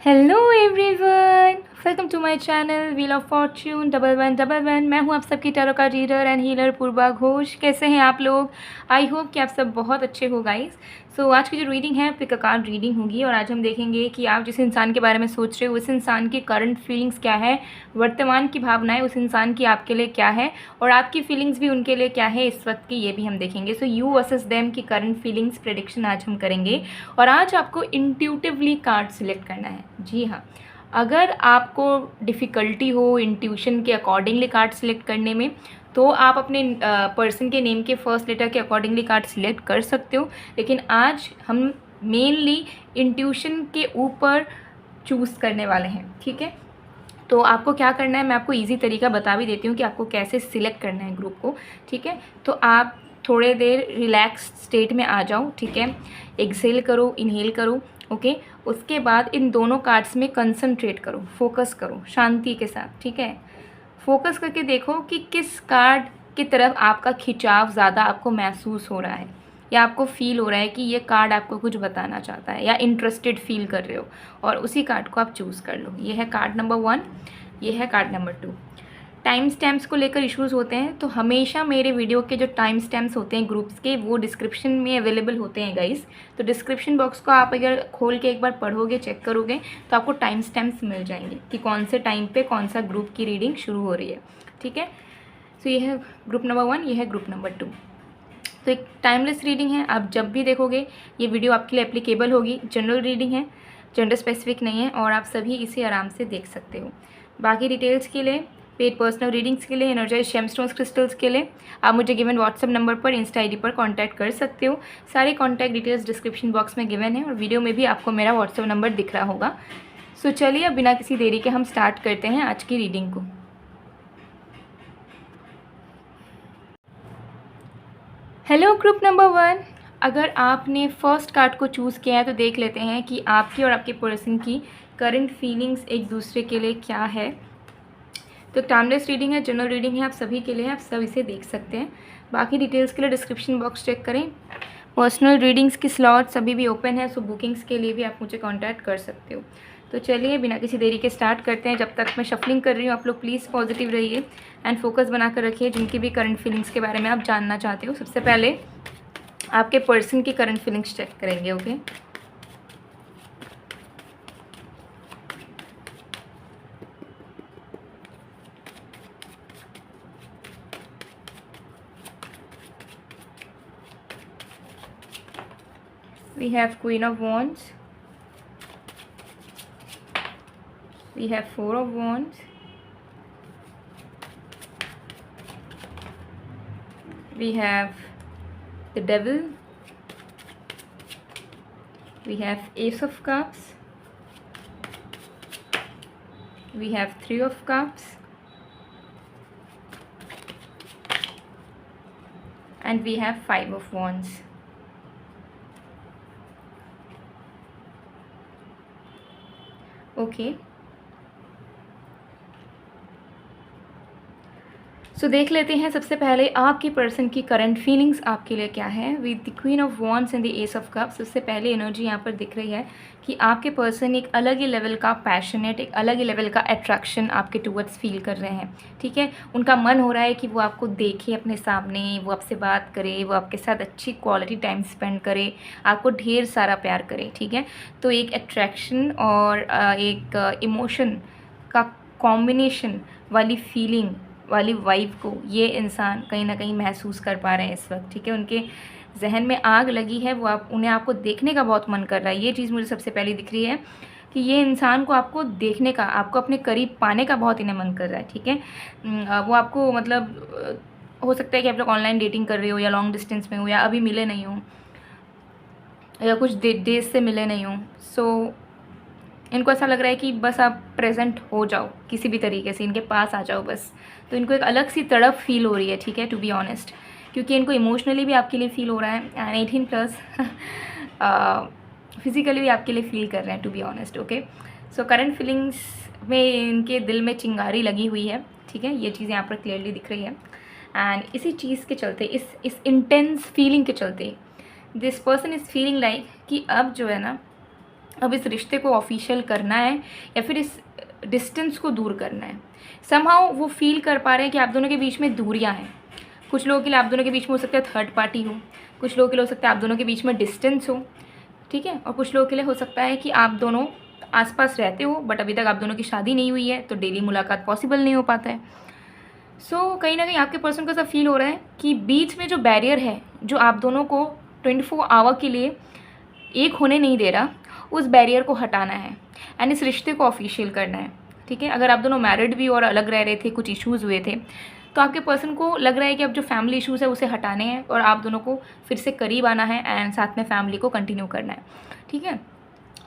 Hello everyone, welcome to my channel wheel of fortune 1111। मैं हूं आप सबकी टैरो का reader and healer Purva Ghosh. कैसे हैं आप लोग? आई होप कि आप सब बहुत अच्छे हो गाइस। सो आज की जो रीडिंग है पिक अ कार्ड रीडिंग होगी और आज हम देखेंगे कि आप जिस इंसान के बारे में सोच रहे हो उस इंसान की करंट फीलिंग्स क्या है, वर्तमान की भावनाएं उस इंसान की आपके लिए क्या है और आपकी फीलिंग्स भी उनके लिए क्या है इस वक्त की, ये भी हम देखेंगे। सो यू वर्सेस देम की करंट फीलिंग्स प्रेडिक्शन आज हम करेंगे और आज आपको इंट्यूटिवली कार्ड सिलेक्ट करना है। जी हाँ, अगर आपको डिफ़िकल्टी हो इंट्यूशन के अकॉर्डिंगली कार्ड सिलेक्ट करने में तो आप अपने पर्सन के नेम के फर्स्ट लेटर के अकॉर्डिंगली कार्ड सिलेक्ट कर सकते हो, लेकिन आज हम मेनली इंट्यूशन के ऊपर चूज़ करने वाले हैं। ठीक है, तो आपको क्या करना है मैं आपको इजी तरीका बता भी देती हूँ कि आपको कैसे सिलेक्ट करना है ग्रुप को। ठीक है, तो आप थोड़े देर रिलैक्स स्टेट में आ जाओ। ठीक है, एक्सेल करो, इनहेल करो। ओके, उसके बाद इन दोनों कार्ड्स में कंसंट्रेट करो, फोकस करो शांति के साथ। ठीक है, फोकस करके देखो कि किस कार्ड की तरफ आपका खिंचाव ज़्यादा आपको महसूस हो रहा है या आपको फील हो रहा है कि ये कार्ड आपको कुछ बताना चाहता है या इंटरेस्टेड फील कर रहे हो, और उसी कार्ड को आप चूज़ कर लो। ये है कार्ड नंबर 1, ये है कार्ड नंबर 2। टाइम स्टैम्प्स को लेकर इश्यूज़ होते हैं तो हमेशा मेरे वीडियो के जो टाइम स्टैम्प्स होते हैं ग्रुप्स के वो डिस्क्रिप्शन में अवेलेबल होते हैं गाइस। तो डिस्क्रिप्शन बॉक्स को आप अगर खोल के एक बार पढ़ोगे, चेक करोगे तो आपको टाइम स्टैम्प्स मिल जाएंगे कि कौन से टाइम पे कौन सा ग्रुप की रीडिंग शुरू हो रही है। ठीक है, तो ये है ग्रुप नंबर 1, ये है ग्रुप नंबर 2। तो एक टाइमलेस रीडिंग है, आप जब भी देखोगे ये वीडियो आपके लिए एप्लीकेबल होगी। जनरल रीडिंग है, जेंडर स्पेसिफिक नहीं है और आप सभी इसे आराम से देख सकते हो। बाकी डिटेल्स के लिए, पेड पर्सनल रीडिंग्स के लिए, एनर्जाइज जेमस्टोन्स क्रिस्टल्स के लिए आप मुझे गिवन व्हाट्सएप नंबर पर, इंस्टा आईडी पर कांटेक्ट कर सकते हो। सारे कांटेक्ट डिटेल्स डिस्क्रिप्शन बॉक्स में गिवन है और वीडियो में भी आपको मेरा व्हाट्सएप नंबर दिख रहा होगा। सो चलिए अब बिना किसी देरी के हम स्टार्ट करते हैं आज की रीडिंग को। हेलो ग्रुप नंबर 1, अगर आपने फर्स्ट कार्ड को चूज़ किया है तो देख लेते हैं कि आपकी और आपके पर्सन की करंट फीलिंग्स एक दूसरे के लिए क्या है। तो टाइमलेस रीडिंग है, जनरल रीडिंग है, आप सभी के लिए, आप सब इसे देख सकते हैं। बाकी डिटेल्स के लिए डिस्क्रिप्शन बॉक्स चेक करें। पर्सनल रीडिंग्स की स्लॉट्स अभी भी ओपन है, सो बुकिंग्स के लिए भी आप मुझे कांटेक्ट कर सकते हो। तो चलिए बिना किसी देरी के स्टार्ट करते हैं। जब तक मैं शफलिंग कर रही हूँ आप लोग प्लीज़ पॉजिटिव रहिए एंड फोकस बनाकर रखिए जिनकी भी करंट फीलिंग्स के बारे में आप जानना चाहते हो। सबसे पहले आपके पर्सन की करंट फीलिंग्स चेक करेंगे। Okay, we have Queen of Wands, we have Four of Wands, we have the Devil, we have Ace of Cups, we have Three of Cups, and we have Five of Wands. Okay, so देख लेते हैं सबसे पहले आपकी person की current feelings आपके लिए क्या है with the queen of wands and the S of cups. सबसे पहले एनर्जी यहाँ पर दिख रही है कि आपके पर्सन एक अलग ही लेवल का पैशनेट, एक अलग ही लेवल का अट्रैक्शन आपके टूवर्ड्स फील कर रहे हैं। ठीक है, उनका मन हो रहा है कि वो आपको देखे अपने सामने, वो आपसे बात करे, वो आपके साथ अच्छी क्वालिटी टाइम स्पेंड करे, आपको ढेर सारा प्यार करे। ठीक है, तो एक अट्रैक्शन और एक इमोशन का कॉम्बिनेशन वाली फीलिंग वाली वाइब को ये इंसान कहीं ना कहीं महसूस कर पा रहे हैं इस वक्त। ठीक है, उनके जहन में आग लगी है, वो उन्हें आपको देखने का बहुत मन कर रहा है। ये चीज़ मुझे सबसे पहले दिख रही है कि ये इंसान को आपको देखने का, आपको अपने करीब पाने का बहुत इन्हें मन कर रहा है। ठीक है, वो आपको मतलब हो सकता है कि आप लोग ऑनलाइन डेटिंग कर रहे हो या लॉन्ग डिस्टेंस में हो या अभी मिले नहीं हो या कुछ डेज से मिले नहीं हो। सो इनको ऐसा लग रहा है कि बस आप प्रेजेंट हो जाओ, किसी भी तरीके से इनके पास आ जाओ बस। तो इनको एक अलग सी तड़प फील हो रही है। ठीक है, टू बी ऑनेस्ट, क्योंकि इनको इमोशनली भी आपके लिए फ़ील हो रहा है एंड 18+ फिज़िकली भी आपके लिए फ़ील कर रहे हैं, to be honest. Okay, so current feelings में इनके दिल में चिंगारी लगी हुई है। ठीक है, ये चीज़ यहाँ पर क्लियरली दिख रही है एंड इसी चीज़ के चलते, इस इंटेंस फीलिंग के चलते this person is feeling like कि अब जो है ना अब इस रिश्ते को ऑफिशियल करना है या फिर इस डिस्टेंस को दूर करना है। समहाउ वो फील कर पा रहे हैं कि आप दोनों के बीच में दूरियां हैं। कुछ लोगों के लिए आप दोनों के बीच में हो सकता है थर्ड पार्टी हो, कुछ लोगों के लिए हो सकता है आप दोनों के बीच में डिस्टेंस हो, ठीक है, और कुछ लोगों के लिए हो सकता है कि आप दोनों आसपास रहते हो बट अभी तक आप दोनों की शादी नहीं हुई है, तो डेली मुलाकात पॉसिबल नहीं हो पाता है। कहीं ना कहीं आपके पर्सन को ऐसा फील हो रहा है कि बीच में जो बैरियर है जो आप दोनों को 24 आवर के लिए एक होने नहीं दे रहा, उस बैरियर को हटाना है एंड इस रिश्ते को ऑफिशियल करना है, ठीक है। अगर आप दोनों मैरिड भी और अलग रह रहे थे, कुछ इश्यूज़ हुए थे, तो आपके पर्सन को लग रहा है कि अब जो फैमिली इश्यूज़ है उसे हटाने हैं और आप दोनों को फिर से करीब आना है एंड साथ में फैमिली को कंटिन्यू करना है, ठीक है।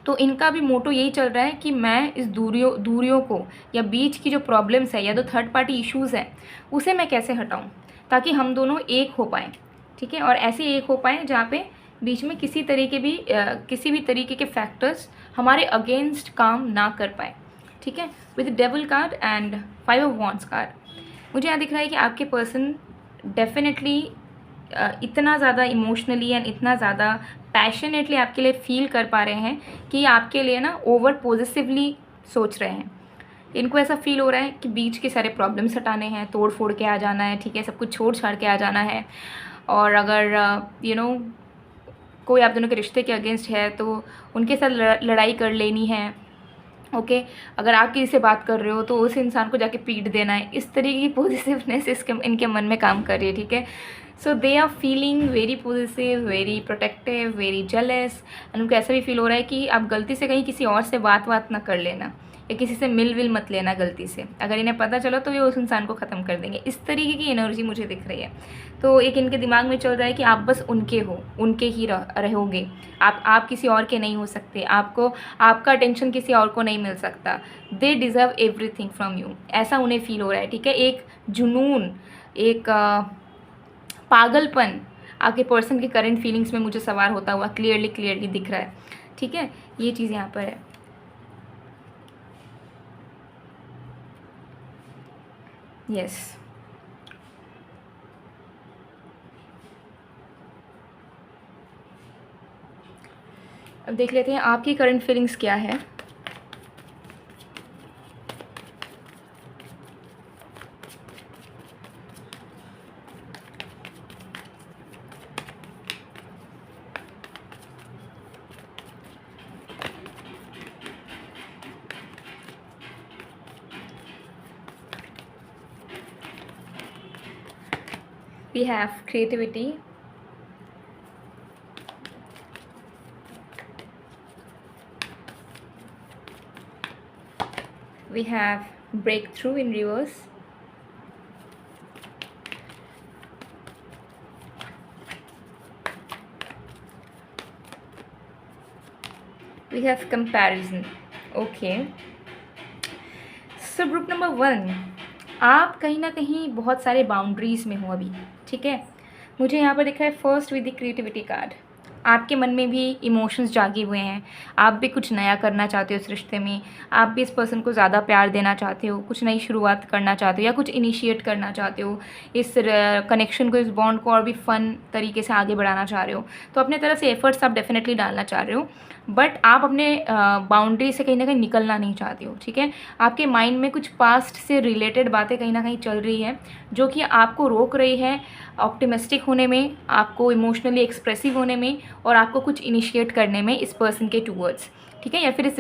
तो इनका भी मोटो यही चल रहा है कि मैं इस दूरियों को या बीच की जो प्रॉब्लम्स है या तो थर्ड पार्टी इश्यूज़ है उसे मैं कैसे हटाऊँ ताकि हम दोनों एक हो पाएँ, ठीक है, और ऐसे एक हो पाएँ जहाँ पे बीच में किसी भी तरीके के फैक्टर्स हमारे अगेंस्ट काम ना कर पाए, ठीक है। With devil card and 5 of wands card मुझे यहाँ दिख रहा है कि आपके पर्सन डेफिनेटली इतना ज़्यादा इमोशनली एंड इतना ज़्यादा पैशनेटली आपके लिए फील कर पा रहे हैं कि आपके लिए ना ओवर पॉजिटिवली सोच रहे हैं। इनको ऐसा फील हो रहा है कि बीच के सारे प्रॉब्लम्स हटाने हैं, तोड़ फोड़ के आ जाना है, ठीक है, सब कुछ छोड़ छाड़ के आ जाना है। और अगर कोई आप दोनों के रिश्ते के अगेंस्ट है तो उनके साथ लड़ाई कर लेनी है, ओके। अगर आप किसी से बात कर रहे हो तो उस इंसान को जाके पीट देना है, इस तरीके की पॉजिटिवनेस इनके मन में काम कर रही है, ठीक है। So they are feeling very positive, very protective, very jealous and उनको ऐसा भी फील हो रहा है कि आप गलती से कहीं किसी और से बात ना कर लेना या किसी से मिल विल मत लेना गलती से। अगर इन्हें पता चलो तो ये उस इंसान को ख़त्म कर देंगे। इस तरीके की एनर्जी मुझे दिख रही है। तो एक इनके दिमाग में चल रहा है कि आप बस उनके हो, उनके ही रहोगे, आप किसी और के नहीं हो सकते, आपका अटेंशन किसी और को नहीं मिल सकता। They deserve everything from you, ऐसा उन्हें फील हो रहा है, ठीक है। एक जुनून, एक पागलपन आपके पर्सन के करंट फीलिंग्स में मुझे सवार होता हुआ क्लियरली दिख रहा है, ठीक है। ये चीज़ यहाँ पर है। यस, अब देख लेते हैं आपकी करंट फीलिंग्स क्या है। We have creativity, we have breakthrough in reverse, we have comparison, okay। So group number 1, आप कहीं ना कहीं बहुत सारे बाउंड्रीज़ में हो अभी, ठीक है। मुझे यहाँ पर दिखा है first with the creativity card. आपके मन में भी इमोशंस जागे हुए हैं, आप भी कुछ नया करना चाहते हो इस रिश्ते में, आप भी इस पर्सन को ज़्यादा प्यार देना चाहते हो, कुछ नई शुरुआत करना चाहते हो या कुछ इनिशिएट करना चाहते हो, इस कनेक्शन को, इस बॉन्ड को और भी फ़न तरीके से आगे बढ़ाना चाह रहे हो। तो अपने तरफ से एफर्ट्स आप डेफिनेटली डालना चाह रहे हो, बट आप अपने बाउंड्री से कहीं ना कहीं निकलना नहीं चाहते हो, ठीक है। आपके माइंड में कुछ पास्ट से रिलेटेड बातें कहीं ना कहीं चल रही है जो कि आपको रोक रही है ऑप्टिमिस्टिक होने में, आपको इमोशनली एक्सप्रेसिव होने में और आपको कुछ इनिशिएट करने में इस पर्सन के टूवर्ड्स, ठीक है, या फिर इस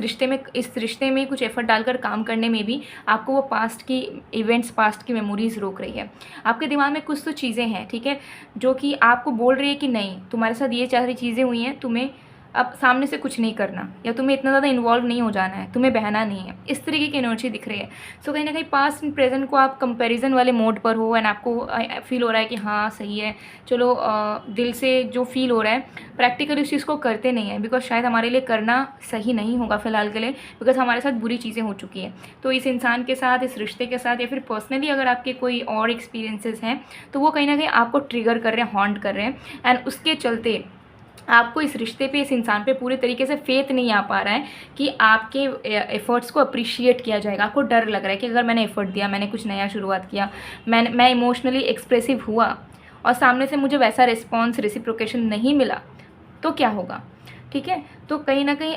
रिश्ते में कुछ एफर्ट डालकर काम करने में भी आपको वो पास्ट की इवेंट्स, पास्ट की मेमोरीज़ रोक रही है। आपके दिमाग में कुछ तो चीज़ें हैं, ठीक है, जो कि आपको बोल रही है कि नहीं, तुम्हारे साथ ये सारी चीज़ें हुई हैं, तुम्हें अब सामने से कुछ नहीं करना या तुम्हें इतना ज़्यादा इन्वॉल्व नहीं हो जाना है, तुम्हें बहना नहीं है, इस तरीके की एनर्जी दिख रही है। सो कहीं ना कहीं पास्ट एंड प्रेजेंट को आप कंपैरिजन वाले मोड पर हो एंड आपको फील हो रहा है कि हाँ सही है, चलो दिल से जो फील हो रहा है प्रैक्टिकली उस चीज़ को करते नहीं है, बिकॉज शायद हमारे लिए करना सही नहीं होगा फ़िलहाल के लिए, बिकॉज हमारे साथ बुरी चीज़ें हो चुकी हैं। तो इस इंसान के साथ, इस रिश्ते के साथ या फिर पर्सनली अगर आपके कोई और एक्सपीरियंसेस हैं तो वो कहीं ना कहीं आपको ट्रिगर कर रहे हैं, हॉन्ट कर रहे हैं एंड उसके चलते आपको इस रिश्ते पे, इस इंसान पे पूरे तरीके से फेथ नहीं आ पा रहा है कि आपके एफ़र्ट्स को अप्रिशिएट किया जाएगा। आपको डर लग रहा है कि अगर मैंने एफ़र्ट दिया, मैंने कुछ नया शुरुआत किया, मैं इमोशनली एक्सप्रेसिव हुआ और सामने से मुझे वैसा रिस्पॉन्स, रेसिप्रोकेशन नहीं मिला तो क्या होगा, ठीक है। तो कहीं ना कहीं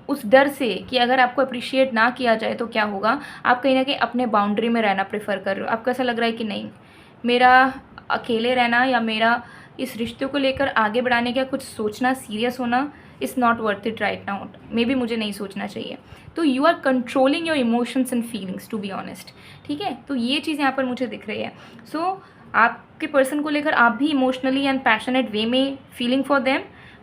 उस डर से कि अगर आपको अप्रिशिएट ना किया जाए तो क्या होगा, आप कहीं ना कहीं अपने बाउंड्री में रहना प्रेफर कर रहे हो। आपको ऐसा लग रहा है कि नहीं, मेरा अकेले रहना या मेरा इस रिश्ते को लेकर आगे बढ़ाने का कुछ सोचना, सीरियस होना is not worth it right now, maybe मुझे नहीं सोचना चाहिए। तो you are controlling your emotions and feelings to be honest, ठीक है। तो ये चीज़ यहाँ पर मुझे दिख रही है। सो आपके पर्सन को लेकर आप भी इमोशनली एंड पैशनेट वे में फीलिंग फॉर देम,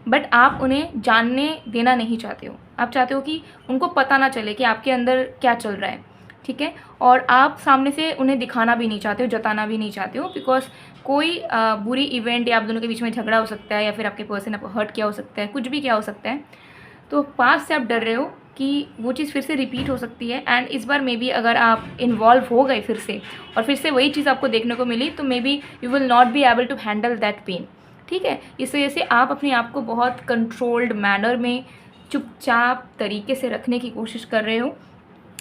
बट आप उन्हें जानने देना नहीं चाहते हो। आप चाहते हो कि उनको पता ना चले कि आपके अंदर क्या चल रहा है, ठीक है। और आप सामने से उन्हें दिखाना भी नहीं चाहते हो, जताना भी नहीं चाहते हो, बिकॉज कोई बुरी इवेंट या आप दोनों के बीच में झगड़ा हो सकता है, या फिर आपके पर्सन आपको हर्ट किया हो सकता है, कुछ भी क्या हो सकता है। तो पास से आप डर रहे हो कि वो चीज़ फिर से रिपीट हो सकती है। एंड इस बार मे बी अगर आप इन्वॉल्व हो गए फिर से और फिर से वही चीज़ आपको देखने को मिली, तो maybe you will not be able to handle that pain, ठीक है। इस वजह से आप अपने आप को बहुत कंट्रोल्ड मैनर में चुपचाप तरीके से रखने की कोशिश कर रहे हो,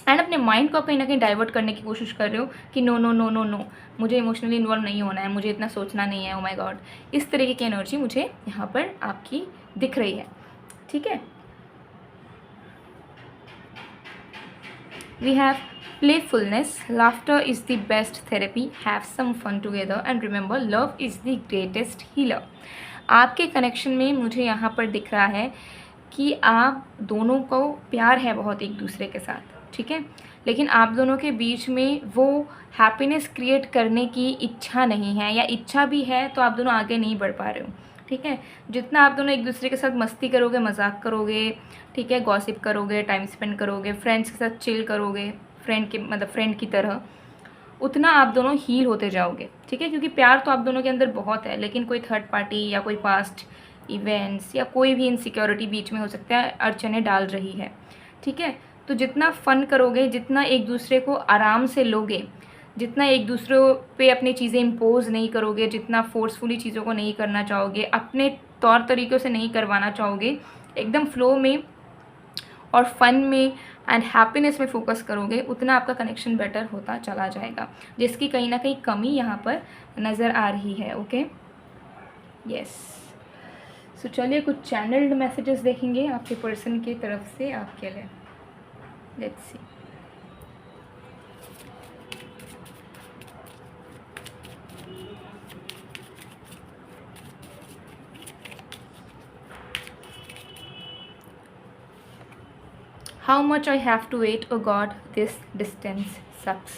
एंड अपने माइंड को आप कहीं ना कहीं डाइवर्ट करने की कोशिश कर रहे हो कि no no no no no, मुझे इमोशनली इन्वॉल्व नहीं होना है, मुझे इतना सोचना नहीं है, ओ माय गॉड। इस तरीके की एनर्जी मुझे यहाँ पर आपकी दिख रही है, ठीक है। We have playfulness. Laughter is the best therapy. Have some fun together and remember, love is the greatest healer. आपके कनेक्शन में मुझे यहाँ पर दिख रहा है कि आप दोनों को प्यार है बहुत एक दूसरे के साथ, ठीक है। लेकिन आप दोनों के बीच में वो हैप्पीनेस क्रिएट करने की इच्छा नहीं है, या इच्छा भी है तो आप दोनों आगे नहीं बढ़ पा रहे हो, ठीक है। जितना आप दोनों एक दूसरे के साथ मस्ती करोगे, मजाक करोगे, ठीक है, गॉसिप करोगे, टाइम स्पेंड करोगे, फ्रेंड्स के साथ चिल करोगे, फ्रेंड के मतलब फ्रेंड की तरह, उतना आप दोनों हील होते जाओगे, ठीक है। क्योंकि प्यार तो आप दोनों के अंदर बहुत है, लेकिन कोई थर्ड पार्टी या कोई पास्ट इवेंट्स या कोई भी इनसिक्योरिटी बीच में हो सकता है, अड़चने डाल रही है, ठीक है। तो जितना फ़न करोगे, जितना एक दूसरे को आराम से लोगे, जितना एक दूसरे पे अपनी चीज़ें इम्पोज नहीं करोगे, जितना फोर्सफुली चीज़ों को नहीं करना चाहोगे, अपने तौर तरीक़ों से नहीं करवाना चाहोगे, एकदम फ्लो में और फन में एंड हैप्पीनेस में फोकस करोगे, उतना आपका कनेक्शन बेटर होता चला जाएगा, जिसकी कहीं ना कहीं कमी यहाँ पर नज़र आ रही है। Okay, yes. सो चलिए कुछ चैनल्ड मैसेजेस देखेंगे आपके पर्सन की तरफ से आपके लिए। Let's see. How much I have to wait, oh God, this distance sucks.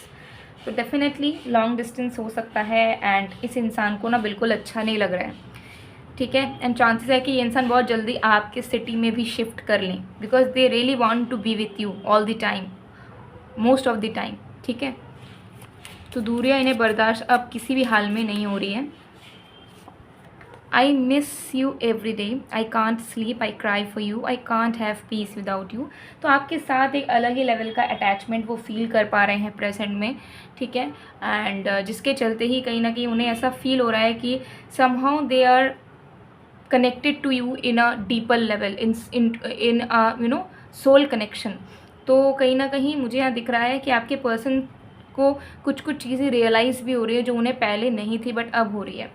तो डेफिनेटली लॉन्ग डिस्टेंस हो सकता है, एंड इस इंसान को ना बिल्कुल अच्छा नहीं लग रहा है, ठीक है। एंड चांसेस है कि ये इंसान बहुत जल्दी आपके सिटी में भी शिफ्ट कर लें, because they really want to be with you all the time, most of the time, ठीक है। तो दूरियां इन्हें बर्दाश्त अब किसी भी हाल में नहीं हो रही है। I miss you every day. I can't sleep. I cry for you. I can't have peace without you. तो आपके साथ एक अलग ही लेवल का अटैचमेंट वो फील कर पा रहे हैं प्रेजेंट में, ठीक है। एंड जिसके चलते ही कहीं ना कहीं उन्हें ऐसा फील हो रहा है कि somehow they are connected to you in a deeper level, in you know soul connection. तो कहीं ना कहीं मुझे यहाँ दिख रहा है कि आपके पर्सन को कुछ कुछ चीज़ें रियलाइज़ भी हो रही है जो उन्हें पहले नहीं थी, बट अब हो रही है,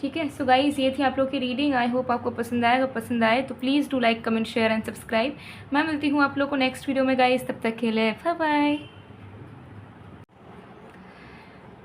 ठीक है। सो गाइज़, ये थी आप लोग की रीडिंग। आई होप आपको पसंद आएगा। पसंद आए तो please do like, comment, share and subscribe. मैं मिलती हूँ आप लोग को नेक्स्ट वीडियो में गाइज़, तब तक के लिए bye bye.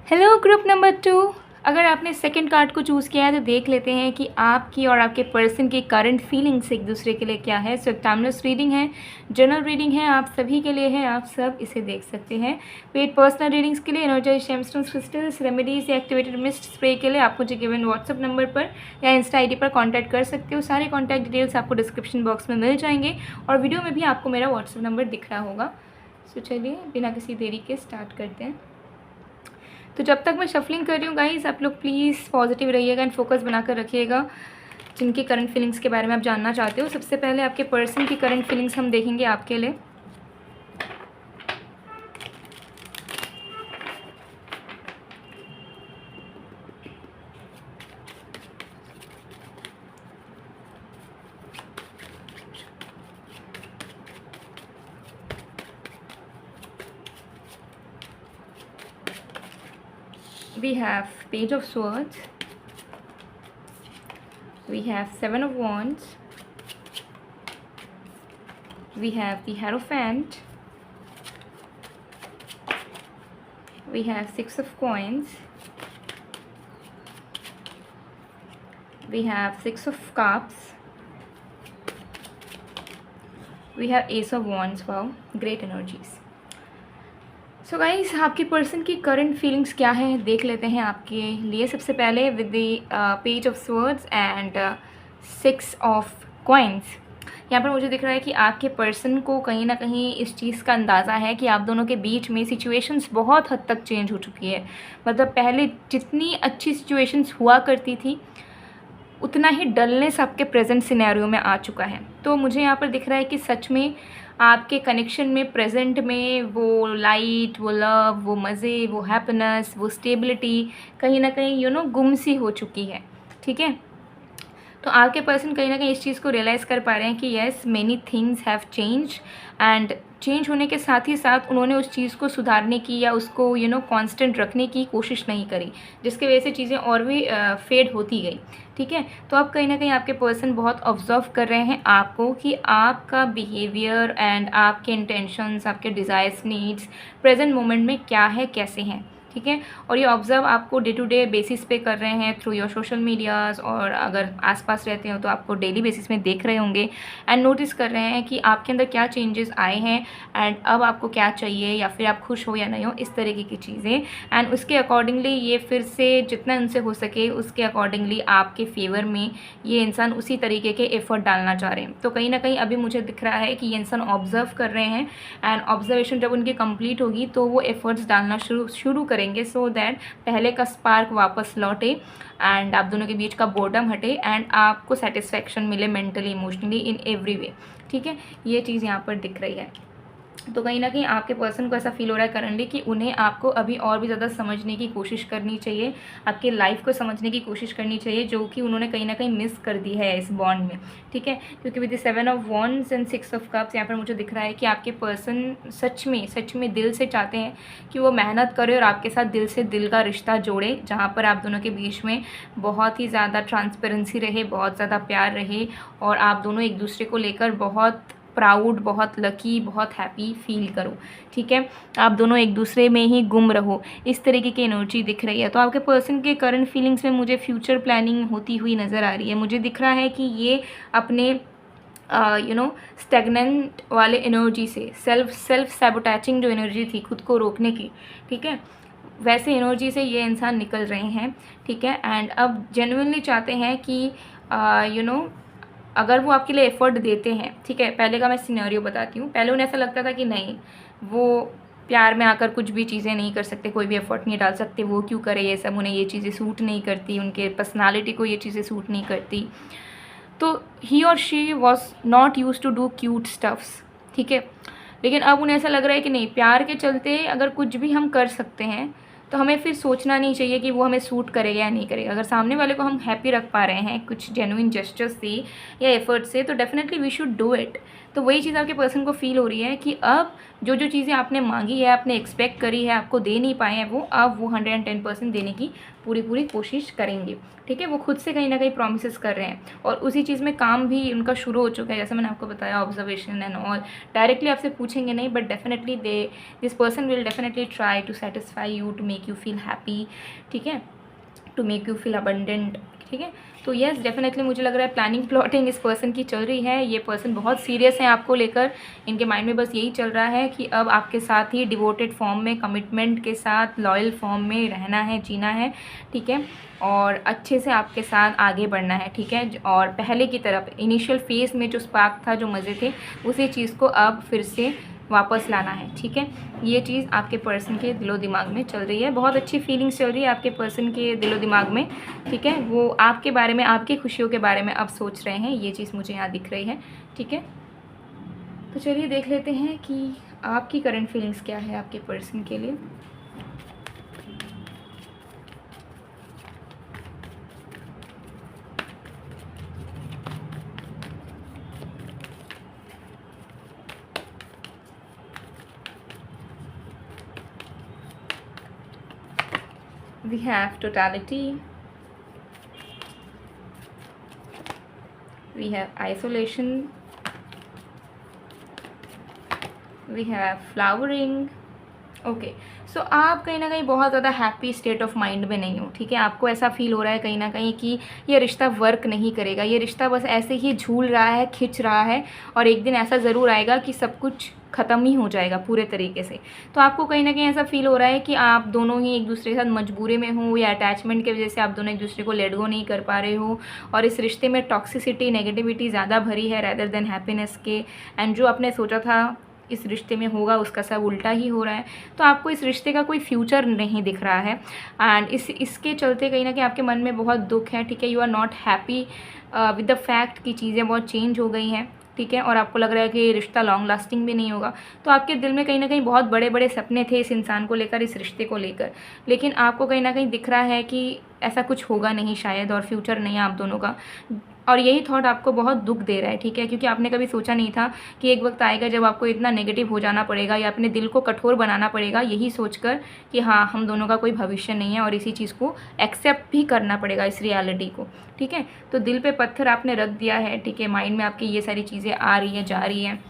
Hello group number 2, अगर आपने सेकंड कार्ड को चूज़ किया है तो देख लेते हैं कि आपकी और आपके पर्सन की करंट फीलिंग्स एक दूसरे के लिए क्या है। सो टाइमलेस रीडिंग है, जनरल रीडिंग है, आप सभी के लिए है, आप सब इसे देख सकते हैं। पेड पर्सनल रीडिंग्स के लिए एनर्जाइज जेमस्टोन्स, क्रिस्टल्स, रेमेडीज या एक्टिवेटेड मिस्ट स्प्रे के लिए आप मुझे गिवन व्हाट्सअप नंबर पर या इंस्टा आईडी पर कॉन्टैक्ट कर सकते हो। सारे कॉन्टैक्ट डिटेल्स आपको डिस्क्रिप्शन बॉक्स में मिल जाएंगे, और वीडियो में भी आपको मेरा व्हाट्सअप नंबर दिख रहा होगा। सो चलिए बिना किसी देरी के स्टार्ट करते हैं। तो जब तक मैं शफलिंग कर रही हूँ गाइस, आप लोग प्लीज़ पॉजिटिव रहिएगा एंड फोकस बनाकर रखिएगा जिनकी करंट फीलिंग्स के बारे में आप जानना चाहते हो। सबसे पहले आपके पर्सन की करंट फीलिंग्स हम देखेंगे आपके लिए। We have Page of Swords, we have Seven of Wands, we have the Hierophant, we have Six of Coins, we have Six of Cups, we have Ace of Wands. Wow, great energies. So guys, आपके person की current feelings क्या है देख लेते हैं आपके लिए। सबसे पहले with the page of swords and 6 of coins, यहाँ पर मुझे दिख रहा है कि आपके पर्सन को कहीं ना कहीं इस चीज़ का अंदाज़ा है कि आप दोनों के बीच में सिचुएशंस बहुत हद तक चेंज हो चुकी है। मतलब पहले जितनी अच्छी सिचुएशंस हुआ करती थी उतना ही डलनेस आपके प्रेजेंट सिनेरियो में आ चुका है। तो मुझे यहाँ पर दिख रहा है कि सच में आपके कनेक्शन में प्रेजेंट में वो लाइट, वो लव, वो मज़े, वो हैप्पीनेस, वो स्टेबिलिटी कहीं ना कहीं गुम सी हो चुकी है। ठीक है, तो आपके पर्सन कहीं ना कहीं इस चीज़ को रियलाइज़ कर पा रहे हैं कि yes many things have change, and change होने के साथ ही साथ उन्होंने उस चीज़ को सुधारने की या उसको कांस्टेंट रखने की कोशिश नहीं करी, जिसकी वजह से चीज़ें और भी फेड होती गई। ठीक है, तो अब कहीं ना कहीं आपके पर्सन बहुत ऑब्जर्व कर रहे हैं आपको कि आपका बिहेवियर एंड आपके इंटेंशंस, आपके डिज़ायर्स, नीड्स प्रेजेंट मोमेंट में क्या है, कैसे हैं। ठीक है, और ये ऑब्ज़र्व आपको डे टू डे बेसिस पे कर रहे हैं थ्रू योर सोशल मीडियाज़, और अगर आसपास रहते हो तो आपको डेली बेसिस में देख रहे होंगे एंड नोटिस कर रहे हैं कि आपके अंदर क्या चेंजेस आए हैं एंड अब आपको क्या चाहिए, या फिर आप खुश हो या नहीं हो, इस तरीके की चीज़ें। एंड उसके अकॉर्डिंगली ये फिर से जितना उनसे हो सके उसके अकॉर्डिंगली आपके फेवर में ये इंसान उसी तरीके के एफर्ट डालना चाह रहे हैं। तो कहीं ना कहीं अभी मुझे दिख रहा है कि ये इंसान ऑब्जर्व कर रहे हैं, एंड ऑब्जर्वेशन जब उनकी कंप्लीट होगी तो वो एफर्ट्स डालना शुरू करेंगे, सो दैट पहले का स्पार्क वापस लौटे एंड आप दोनों के बीच का बोर्डम हटे एंड आपको सेटिस्फैक्शन मिले mentally, emotionally, in every way. ठीक है, ये चीज़ यहाँ पर दिख रही है। तो कहीं ना कहीं आपके पर्सन को ऐसा फील हो रहा है करंटली कि उन्हें आपको अभी और भी ज़्यादा समझने की कोशिश करनी चाहिए, आपके लाइफ को समझने की कोशिश करनी चाहिए, जो कि उन्होंने कहीं ना कहीं मिस कर दी है इस बॉन्ड में। ठीक है, क्योंकि with the 7 of wands and 6 of cups यहाँ पर मुझे दिख रहा है कि आपके पर्सन सच में दिल से चाहते हैं कि वो मेहनत करे और आपके साथ दिल से दिल का रिश्ता जोड़े, जहाँ पर आप दोनों के बीच में बहुत ही ज़्यादा ट्रांसपेरेंसी रहे, बहुत ज़्यादा प्यार रहे, और आप दोनों एक दूसरे को लेकर बहुत प्राउड, बहुत लकी, बहुत हैप्पी फील करो। ठीक है, आप दोनों एक दूसरे में ही गुम रहो, इस तरीके की एनर्जी दिख रही है। तो आपके पर्सन के करंट फीलिंग्स में मुझे फ्यूचर प्लानिंग होती हुई नज़र आ रही है। मुझे दिख रहा है कि ये अपने स्टेगनेंट वाले एनर्जी से, सेल्फ सैबोटैचिंग जो एनर्जी थी खुद को रोकने की, ठीक है, वैसे एनर्जी से ये इंसान निकल रहे हैं। ठीक है, एंड अब जेन्युइनली चाहते हैं कि अगर वो आपके लिए एफ़र्ट देते हैं। ठीक है, पहले का मैं सिनेरियो बताती हूँ। पहले उन्हें ऐसा लगता था कि नहीं, वो प्यार में आकर कुछ भी चीज़ें नहीं कर सकते, कोई भी एफ़र्ट नहीं डाल सकते, वो क्यों करे ये सब, उन्हें ये चीज़ें सूट नहीं करती, उनके पर्सनालिटी को ये चीज़ें सूट नहीं करती। तो ही और she was not use to do cute stuffs. ठीक है, लेकिन अब उन्हें ऐसा लग रहा है कि नहीं, प्यार के चलते अगर कुछ भी हम कर सकते हैं तो हमें फिर सोचना नहीं चाहिए कि वो हमें सूट करेगा या नहीं करेगा। अगर सामने वाले को हम हैप्पी रख पा रहे हैं कुछ जेन्युइन जेस्चर्स से या एफर्ट से, तो definitely we should do it. तो वही चीज़ आपके पर्सन को फील हो रही है कि अब जो जो चीज़ें आपने मांगी है, आपने एक्सपेक्ट करी है, आपको दे नहीं पाए हैं, वो अब वो 110% देने की पूरी कोशिश करेंगे। ठीक है, वो खुद से कहीं ना कहीं प्रॉमिसेस कर रहे हैं और उसी चीज़ में काम भी उनका शुरू हो चुका है, जैसे मैंने आपको बताया, ऑब्जर्वेशन एंड ऑल। डायरेक्टली आपसे पूछेंगे नहीं, but definitely this person will definitely try to satisfy you, to make you feel happy. ठीक है, to make you feel abundant. ठीक है, तो येस डेफिनेटली मुझे लग रहा है प्लानिंग प्लॉटिंग इस पर्सन की चल रही है। ये पर्सन बहुत सीरियस है आपको लेकर, इनके माइंड में बस यही चल रहा है कि अब आपके साथ ही डिवोटेड फॉर्म में, कमिटमेंट के साथ, लॉयल फॉर्म में रहना है, जीना है। ठीक है, और अच्छे से आपके साथ आगे बढ़ना है। ठीक है, और पहले की तरफ इनिशियल फेज़ में जो स्पार्क था, जो मज़े थे, उसी चीज़ को अब फिर से वापस लाना है। ठीक है, ये चीज़ आपके पर्सन के दिलो दिमाग में चल रही है। बहुत अच्छी फीलिंग्स चल रही है आपके पर्सन के दिलो दिमाग में। ठीक है, वो आपके बारे में, आपकी खुशियों के बारे में अब सोच रहे हैं, ये चीज़ मुझे यहाँ दिख रही है। ठीक है, तो चलिए देख लेते हैं कि आपकी करंट फीलिंग्स क्या है आपके पर्सन के लिए। We have totality, we have isolation, we have flowering. Okay, so आप कहीं ना कहीं बहुत ज़्यादा हैप्पी स्टेट ऑफ माइंड में नहीं हो, ठीक है। आपको ऐसा फील हो रहा है कहीं ना कहीं कि ये रिश्ता वर्क नहीं करेगा, ये रिश्ता बस ऐसे ही झूल रहा है, खिंच रहा है, और एक दिन ऐसा ज़रूर आएगा कि सब कुछ ख़त्म ही हो जाएगा पूरे तरीके से। तो आपको कहीं ना कहीं ऐसा फील हो रहा है कि आप दोनों ही एक दूसरे के साथ मजबूरी में हो, या अटैचमेंट की वजह से आप दोनों एक दूसरे को लेट गो नहीं कर पा रहे हो, और इस रिश्ते में टॉक्सिसिटी, नेगेटिविटी ज़्यादा भरी है रैदर देन हैप्पीनेस के। एंड जो आपने सोचा था इस रिश्ते में होगा उसका सब उल्टा ही हो रहा है। तो आपको इस रिश्ते का कोई फ्यूचर नहीं दिख रहा है, एंड इसके चलते कहीं ना कहीं आपके मन में बहुत दुख है, ठीक है। You are not happy with the fact कि चीज़ें बहुत चेंज हो गई हैं, ठीक है, और आपको लग रहा है कि ये रिश्ता लॉन्ग लास्टिंग भी नहीं होगा। तो आपके दिल में कहीं ना कहीं बहुत बड़े बड़े सपने थे इस इंसान को लेकर, इस रिश्ते को लेकर, लेकिन आपको कहीं ना कहीं दिख रहा है कि ऐसा कुछ होगा नहीं शायद, और फ्यूचर नहीं है आप दोनों का। और यही थॉट आपको बहुत दुख दे रहा है, ठीक है, क्योंकि आपने कभी सोचा नहीं था कि एक वक्त आएगा जब आपको इतना नेगेटिव हो जाना पड़ेगा, या अपने दिल को कठोर बनाना पड़ेगा यही सोचकर कि हाँ, हम दोनों का कोई भविष्य नहीं है, और इसी चीज़ को एक्सेप्ट भी करना पड़ेगा, इस रियलिटी को, ठीक है। तो दिल पे पत्थर आपने रख दिया है, ठीक है। माइंड में आपकी ये सारी चीज़ें आ रही है, जा रही हैं,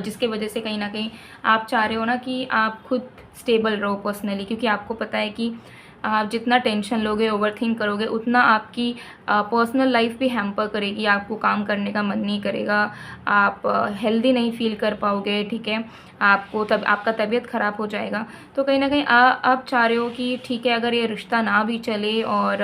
जिसके वजह से कहीं ना कहीं आप चाह रहे हो ना कि आप खुद स्टेबल रहो पर्सनली, क्योंकि आपको पता है कि आप जितना टेंशन लोगे, ओवरथिंक करोगे, उतना आपकी पर्सनल लाइफ भी हैम्पर करेगी, आपको काम करने का मन नहीं करेगा, आप हेल्दी नहीं फील कर पाओगे, ठीक है, आपको तब आपका तबीयत ख़राब हो जाएगा। तो कहीं ना कहीं आप चाह रहे हो कि ठीक है, अगर ये रिश्ता ना भी चले और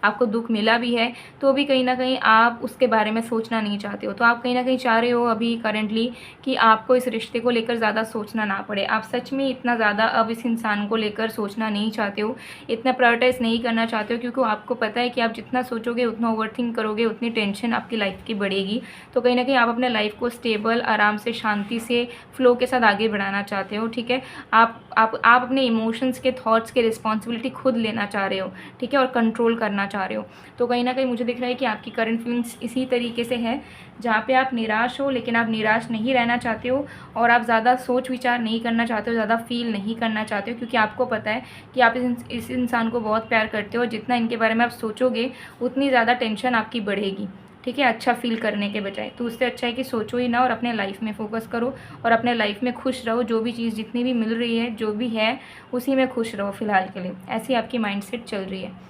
आपको दुख मिला भी है, तो भी कहीं ना कहीं आप उसके बारे में सोचना नहीं चाहते हो। तो आप कहीं ना कहीं चाह रहे हो अभी करेंटली कि आपको इस रिश्ते को लेकर ज़्यादा सोचना ना पड़े। आप सच में इतना ज़्यादा अब इस इंसान को लेकर सोचना नहीं चाहते हो, इतना प्रायोरिटाइज नहीं करना चाहते हो, क्योंकि आपको पता है कि आप जितना सोचोगे, उतना ओवरथिंक करोगे, उतनी टेंशन आपकी लाइफ की बढ़ेगी। तो कहीं ना कहीं आप अपने लाइफ को स्टेबल, आराम से, शांति से, फ्लो के साथ आगे बढ़ाना चाहते हो, ठीक है। आप अपने इमोशंस के, थॉट्स के रिस्पॉन्सिबिलिटी खुद लेना चाह रहे हो, ठीक है, और कंट्रोल करना चाह रहे हो। तो कहीं ना कहीं मुझे दिख रहा है कि आपकी करंट फीलिंग्स इसी तरीके से है, जहाँ पे आप निराश हो, लेकिन आप निराश नहीं रहना चाहते हो, और आप ज़्यादा सोच विचार नहीं करना चाहते हो, ज़्यादा फील नहीं करना चाहते हो, क्योंकि आपको पता है कि आप इस इंसान को बहुत प्यार करते हो। जितना इनके बारे में आप सोचोगे, उतनी ज़्यादा टेंशन आपकी बढ़ेगी, ठीक है, अच्छा फील करने के बजाय। तो उससे अच्छा है कि सोचो ही ना, और अपने लाइफ में फोकस करो, और अपने लाइफ में खुश रहो। जो भी चीज़ जितनी भी मिल रही है, जो भी है, उसी में खुश रहो फिलहाल के लिए। ऐसी आपकी माइंडसेट चल रही है।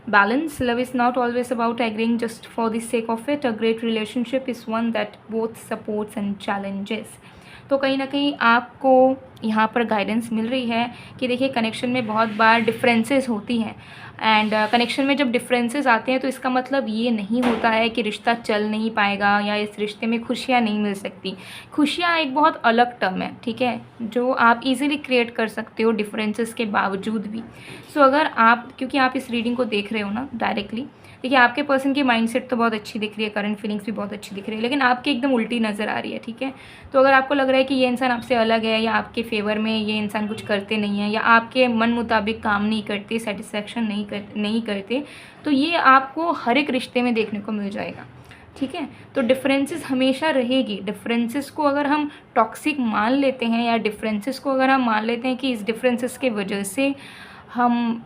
Balance. Love is not always about agreeing just for the sake of it. A great relationship is one that both supports and challenges. तो कहीं ना कहीं आपको यहाँ पर गाइडेंस मिल रही है कि देखिए, कनेक्शन में बहुत बार डिफरेंसेस होती हैं, एंड कनेक्शन में जब डिफरेंसेस आते हैं तो इसका मतलब ये नहीं होता है कि रिश्ता चल नहीं पाएगा, या इस रिश्ते में खुशियाँ नहीं मिल सकती। खुशियाँ एक बहुत अलग टर्म है, ठीक है, जो आप इजीली क्रिएट कर सकते हो डिफरेंसेस के बावजूद भी। सो अगर आप, क्योंकि आप इस रीडिंग को देख रहे हो ना डायरेक्टली, देखिए, आपके पर्सन की माइंडसेट तो बहुत अच्छी दिख रही है, करंट फीलिंग्स भी बहुत अच्छी दिख रही है, लेकिन आपकी एकदम उल्टी नज़र आ रही है, ठीक है। तो अगर आपको लग रहा है कि ये इंसान आपसे अलग है, या आपके फेवर में ये इंसान कुछ करते नहीं है, या आपके मन मुताबिक काम नहीं करते, सेटिस्फेक्शन नहीं करते, तो ये आपको हर एक रिश्ते में देखने को मिल जाएगा, ठीक है। तो डिफरेंसेस हमेशा रहेगी। डिफरेंसेस को अगर हम टॉक्सिक मान लेते हैं, या डिफरेंसेस को अगर हम मान लेते हैं कि इस डिफरेंसेस के वजह से हम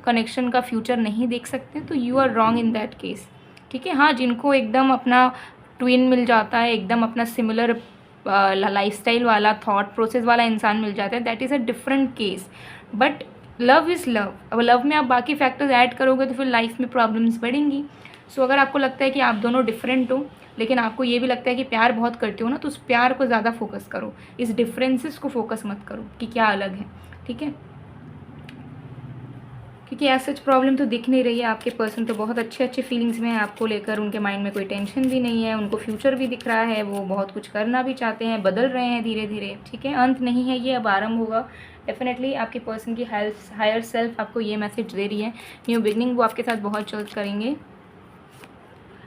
कनेक्शन का फ्यूचर नहीं देख सकते, तो you are wrong in that case, ठीक है। हाँ, जिनको एकदम अपना ट्विन मिल जाता है, एकदम अपना सिमिलर लाइफस्टाइल वाला, थॉट प्रोसेस वाला इंसान मिल जाता है, that is a different case. But love is love. अब लव में आप बाकी फैक्टर्स ऐड करोगे तो फिर लाइफ में प्रॉब्लम्स बढ़ेंगी। सो अगर आपको लगता है कि आप दोनों डिफरेंट हो, लेकिन आपको ये भी लगता है कि प्यार बहुत करते हो ना, तो उस प्यार को ज़्यादा फोकस करो, इस डिफरेंसेस को फोकस मत करो कि क्या अलग है, ठीक है। क्योंकि ऐसा सच प्रॉब्लम तो दिख नहीं रही है। आपके पर्सन तो बहुत अच्छे फीलिंग्स में है आपको लेकर, उनके माइंड में कोई टेंशन भी नहीं है, उनको फ्यूचर भी दिख रहा है, वो बहुत कुछ करना भी चाहते हैं, बदल रहे हैं धीरे धीरे, ठीक है। अंत नहीं है ये, अब आरंभ होगा। डेफिनेटली आपके पर्सन की हायर सेल्फ आपको ये मैसेज दे रही है, न्यू बिगनिंग वो आपके साथ बहुत जल्द करेंगे।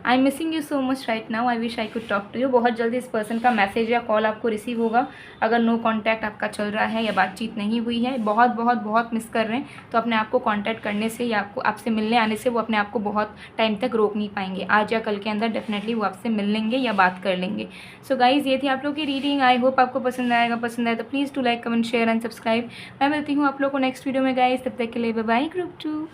I am missing you so much right now, I wish I could talk to you. बहुत जल्दी इस पर्सन का मैसेज या कॉल आपको रिसीव होगा। अगर नो कॉन्टैक्ट आपका चल रहा है या बातचीत नहीं हुई है, बहुत बहुत बहुत मिस कर रहे हैं, तो अपने आप को कॉन्टैक्ट करने से या आपसे मिलने आने से वो अपने आप को बहुत टाइम तक रोक नहीं पाएंगे। आज या कल के अंदर डेफिनेटली वो आपसे मिल लेंगे या बात कर लेंगे। सो गाइज, ये थी आप लोग की रीडिंग। आई होप आपको पसंद आएगा। पसंद आए तो please to like, comment, share and subscribe. मैं मिलती हूँ आप लोग को नेक्स्ट वीडियो में गाइज। तब तक के लिए बाय बाय, ग्रुप 2।